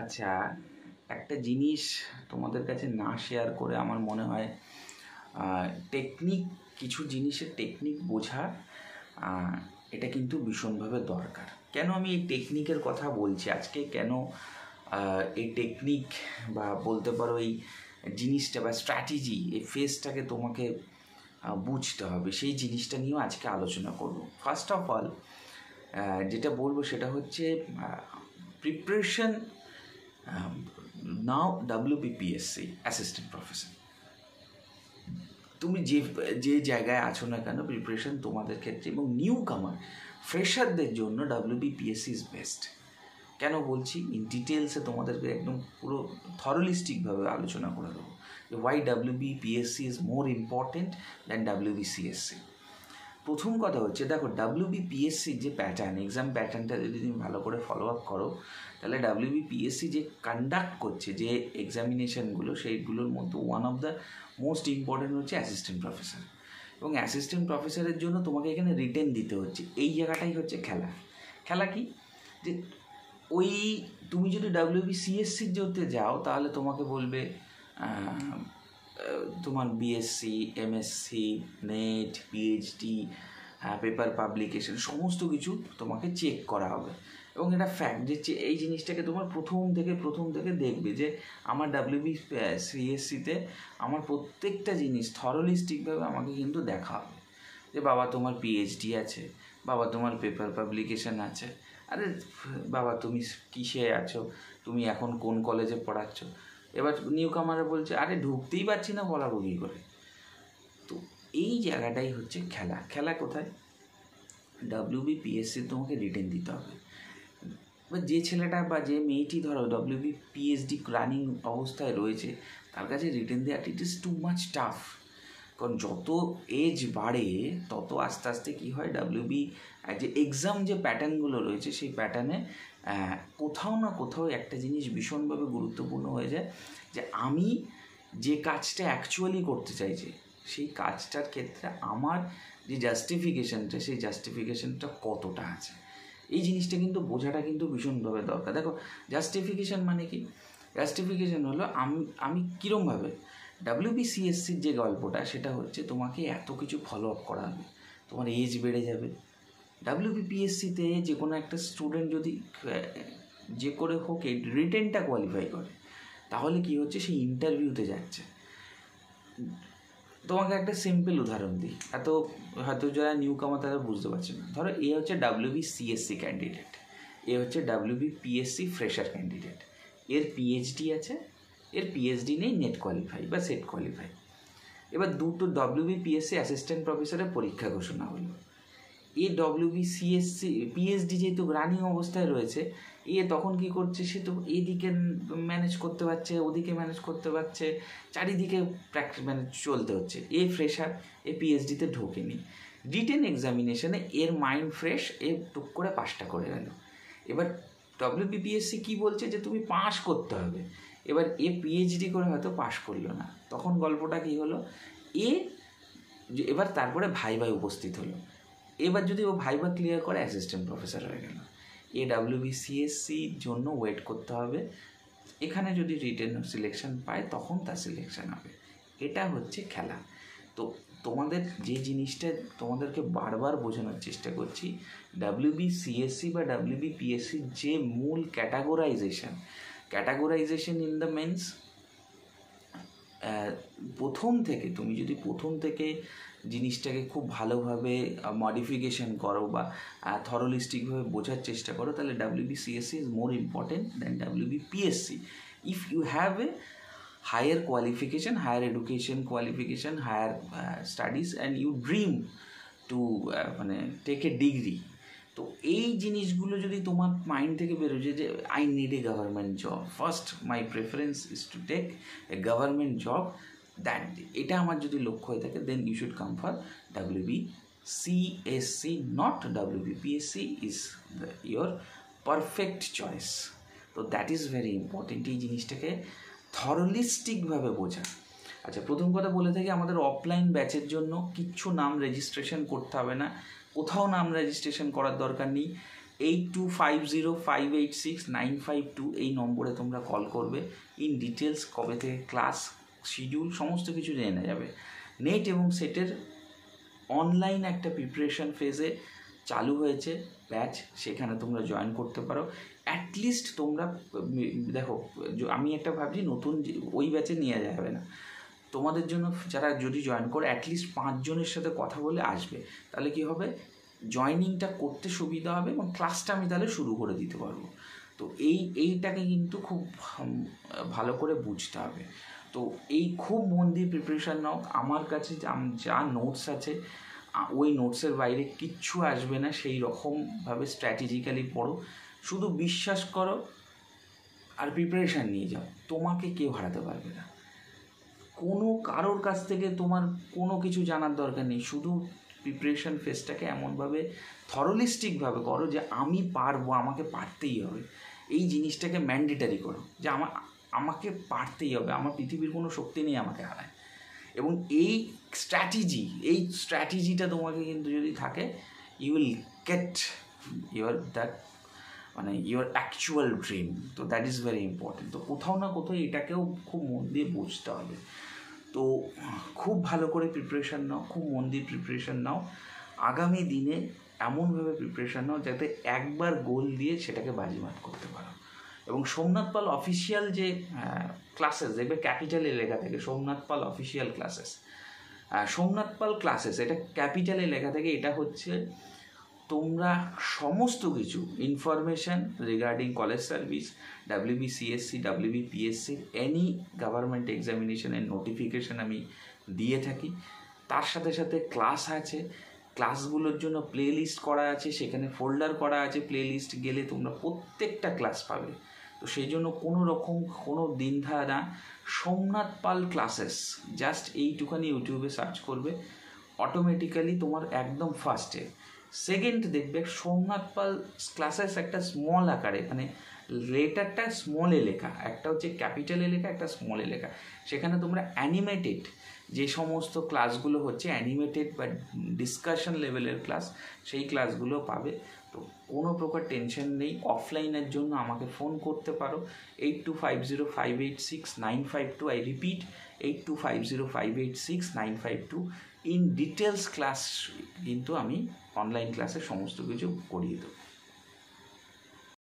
আচ্ছা, একটা জিনিস তোমাদের কাছে না শেয়ার করে আমার মনে হয় টেকনিক, কিছু জিনিসের টেকনিক বোঝা এটা কিন্তু ভীষণভাবে দরকার। কেন আমি এই টেকনিকের কথা বলছি আজকে, কেন এই টেকনিক বা বলতে পারো এই জিনিসটা বা স্ট্র্যাটেজি, এই ফেজটাকে তোমাকে বুঝতে হবে, সেই জিনিসটা নিয়েও আজকে আলোচনা করব। ফার্স্ট অফ অল যেটা বলবো সেটা হচ্ছে প্রিপারেশন নাও WBPSC অ্যাসিস্ট্যান্ট প্রফেসর। তুমি যে জায়গায় আছো না কেন, প্রিপারেশন তোমাদের ক্ষেত্রে এবং নিউ কামার ফ্রেশারদের জন্য WBPSC ইজ বেস্ট। কেন বলছি, ইন ডিটেলসে তোমাদেরকে একদম পুরো থরলিস্টিকভাবে আলোচনা করে দেবো যে why WBPSC is more important than WBCSC। প্রথম কথা হচ্ছে, দেখো WBPSC যে প্যাটার্ন, এক্সাম প্যাটার্নটা যদি তুমি ভালো করে ফলো আপ করো, তাহলে WBPSC যে কন্ডাক্ট করছে যে এক্সামিনেশনগুলো, সেইগুলোর মধ্যে one of the most important হচ্ছে অ্যাসিস্ট্যান্ট প্রফেসর। এবং অ্যাসিস্ট্যান্ট প্রফেসরের জন্য তোমাকে এখানে রিটেন দিতে হচ্ছে। এই জায়গাটাই হচ্ছে খেলা কি, যে ওই তুমি যদি WBCSC যেতে যাও তাহলে তোমাকে বলবে তোমার BSc, MSc, net, PhD, paper publication সমস্ত কিছু তোমাকে চেক করা হবে। এবং এটা ফ্যাক্ট যে এই জিনিসটাকে তোমার প্রথম থেকে দেখবে যে আমার WBCSCতে আমার প্রত্যেকটা জিনিস থরলিস্টিকভাবে আমাকে কিন্তু দেখা হবে। যে বাবা তোমার PhD আছে, বাবা তোমার পেপার পাবলিকেশন আছে, আরে বাবা তুমি কিসে আছো, তুমি এখন কোন কলেজে পড়াচ্ছ। এবার নিউ কামারে বলছে আরে ঢুকতেই পারছি না, বলাবো কী করে। তো এই জায়গাটাই হচ্ছে খেলা কোথায়, WBPSC তোমাকে রিটেন দিতে হবে। এবার যে ছেলেটা বা যে মেয়েটি ধরো WBPSC রানিং অবস্থায় রয়েছে, তার কাছে রিটেন দেওয়া it is too much tough. কারণ যত এজ বাড়ে তত আস্তে আস্তে কী হয়, যে এক্সাম যে প্যাটার্নগুলো রয়েছে সেই প্যাটার্নে কোথাও না কোথাও একটা জিনিস ভীষণভাবে গুরুত্বপূর্ণ হয়ে যায়, যে আমি যে কাজটা অ্যাকচুয়ালি করতে চাইছি সেই কাজটার ক্ষেত্রে আমার যে জাস্টিফিকেশানটা, সেই জাস্টিফিকেশানটা কতটা আছে। এই জিনিসটা কিন্তু বোঝাটা কিন্তু ভীষণভাবে দরকার। দেখো, জাস্টিফিকেশান মানে কি, জাস্টিফিকেশান হলো আমি কীরমভাবে WBCSCর যে গল্পটা, সেটা হচ্ছে তোমাকে এত কিছু ফলো আপ করা হবে, তোমার এজ বেড়ে যাবে। WBPSCতে যে কোনো একটা স্টুডেন্ট যদি যে করে হোক এই রিটেনটা কোয়ালিফাই করে, তাহলে কি হচ্ছে, সেই ইন্টারভিউতে যাচ্ছে। তোমাকে একটা সিম্পল উদাহরণ দিই, এত হয়তো যারা নিউ কামার তারা বুঝতে পারছে না। ধরো এ হচ্ছে WBCSC ক্যান্ডিডেট, এ হচ্ছে WBPSC ফ্রেশার ক্যান্ডিডেট, এর PhD আছে, এর PhD নেই, নেট কোয়ালিফাই বা সেট কোয়ালিফাই। এবার দুটো WBPSC অ্যাসিস্ট্যান্ট প্রফেসরের পরীক্ষা ঘোষণা হলো। এ WBCSC PhD যেহেতু রানিং অবস্থায় রয়েছে, তখন কি করছে, সে তো এদিকে ম্যানেজ করতে পারছে, ওদিকে ম্যানেজ করতে পারছে, চারিদিকে প্র্যাকটিস চলতে হচ্ছে। ফ্রেশার, PhDতে ঢোকেনি, রিটেন এক্সামিনেশনে এর মাইন্ড ফ্রেশ, টুক করে পাসটা করে গেল। এবার WBPSC কি বলছে, যে তুমি পাস করতে হবে। এবার PhD করে হয়তো পাস করলো না, তখন গল্পটা কি হলো, এবার তারপরে ভাইভায় উপস্থিত হলো। এবার যদি ও ভাইভা ক্লিয়ার করে অ্যাসিস্ট্যান্ট প্রফেসর হয়ে গেল। WBCSCর জন্য ওয়েট করতে হবে, এখানে যদি রিটেন সিলেকশন পায় তখন তার সিলেকশন হবে। এটা হচ্ছে খেলা। তো তোমাদের যে জিনিসটা তোমাদেরকে বারবার বোঝানোর চেষ্টা করছি, WBCSC বা WBPSCর যে মূল ক্যাটাগরাইজেশন ইন দ্য মেন্স, তুমি যদি প্রথম থেকে জিনিসটাকে খুব ভালোভাবে মডিফিকেশন করো বা থরলিস্টিকভাবে বোঝার চেষ্টা করো, তাহলে WBCSC is more important than WBPSC if you have a higher qualification, higher education qualification, higher studies and you dream to take a degree. তো এই জিনিসগুলো যদি তোমার মাইন্ড থেকে বেরোচ্ছে যে I need a government job, first my preference is to take a government job, এটা আমার যদি লক্ষ্য হয়ে থাকে, then you should come for WBCSC, not WBPSC is your perfect choice. তো দ্যাট ইজ ভেরি ইম্পর্টেন্ট, এই জিনিসটাকে থরলিস্টিকভাবে বোঝা। আচ্ছা, প্রথম কথা বলে থাকি, আমাদের অফলাইন ব্যাচের জন্য কিচ্ছু নাম রেজিস্ট্রেশন করতে হবে না, কোথাও নাম রেজিস্ট্রেশন করার দরকার নেই। 8250586952 এই নম্বরে তোমরা কল করবে। ইন ডিটেলস কবে থেকে ক্লাস, শিডিউল সমস্ত কিছু জেনে যাবে। নেট এবং সেটের অনলাইন একটা প্রিপারেশন ফেজে চালু হয়েছে ব্যাচ, সেখানে তোমরা জয়েন করতে পারো। অ্যাটলিস্ট তোমরা দেখো, আমি একটা ভাবছি নতুন ওই ব্যাচে নিয়ে যাবে না, তোমাদের জন্য যারা যদি জয়েন করে অ্যাটলিস্ট 5 জনের সাথে কথা বলে আসবে, তাহলে কি হবে, জয়নিংটা করতে সুবিধা হবে এবং ক্লাসটা আমি তাহলে শুরু করে দিতে পারবো। তো এইটাকে কিন্তু খুব ভালো করে বুঝতে হবে। তো এই খুব মন দিয়ে প্রিপারেশান নাও। আমার কাছে যা নোটস আছে ওই নোটসের বাইরে কিচ্ছু আসবে না, সেই রকমভাবে স্ট্র্যাটেজিক্যালি পড়ো, শুধু বিশ্বাস করো আর প্রিপারেশান নিয়ে যাও, তোমাকে কেউ হারাতে পারবে না। কারোর কাছ থেকে তোমার কোনো কিছু জানার দরকার নেই, শুধু প্রিপারেশন ফেজটাকে এমনভাবে থরলিস্টিকভাবে করো যে আমি পারবো, আমাকে পারতেই হবে, এই জিনিসটাকে ম্যান্ডেটারি করো যে আমাকে পারতেই হবে, আমার পৃথিবীর কোনো শক্তি নেই আমাকে হারায়। এবং এই স্ট্র্যাটেজিটা তোমাকে কিন্তু যদি থাকে, you will get your actual dream. তো দ্যাট ইজ ভেরি ইম্পর্টেন্ট। তো কোথাও না কোথাও এটাকেও খুব মন দিয়ে বুঝতে হবে। তো খুব ভালো করে প্রিপারেশান নাও, খুব মন দিয়ে প্রিপারেশান নাও, আগামী দিনে এমনভাবে প্রিপারেশান নাও যাতে একবার গোল দিয়ে সেটাকে বাজিমাত করতে পারো। এবং সোমনাথ পাল অফিসিয়াল যে ক্লাসেস দেখবে, ক্যাপিটালে লেখা থাকে Somnath Pal official classes, Somnath Pal classes, এটা ক্যাপিটালে লেখা থাকে। এটা হচ্ছে তোমরা সমস্ত কিছু information regarding college service, WBCSC, WBPSC, any government এক্সামিনেশনের নোটিফিকেশান আমি দিয়ে থাকি। তার সাথে সাথে ক্লাস আছে, ক্লাসগুলোর জন্য প্লে লিস্ট করা আছে, সেখানে ফোল্ডার করা আছে, প্লে লিস্ট গেলে তোমরা প্রত্যেকটা ক্লাস পাবে। তো সেই জন্য কোনো দিনধারা না, সোমনাথ পাল ক্লাসেস জাস্ট এইটুখানি ইউটিউবে সার্চ করবে, অটোমেটিক্যালি তোমার একদম ফার্স্টে। সেকেন্ড দেখবে সোমনাথ পাল ক্লাসেস একটা স্মল আকারে, মানে লেটারটা স্মলে লেখা, একটা হচ্ছে ক্যাপিটালে লেখা, একটা স্মলে লেখা। সেখানে তোমরা অ্যানিমেটেড যে সমস্ত ক্লাসগুলো হচ্ছে, অ্যানিমেটেড বা ডিসকাশন লেভেলের ক্লাস, সেই ক্লাসগুলো পাবে। তো কোনো প্রকার টেনশন নেই। অফলাইনের জন্য আমাকে ফোন করতে পারো 8250586952। I repeat 8250586952। In details class কিন্তু আমি অনলাইন ক্লাসে সমস্ত কিছু করিয়ে দেবো।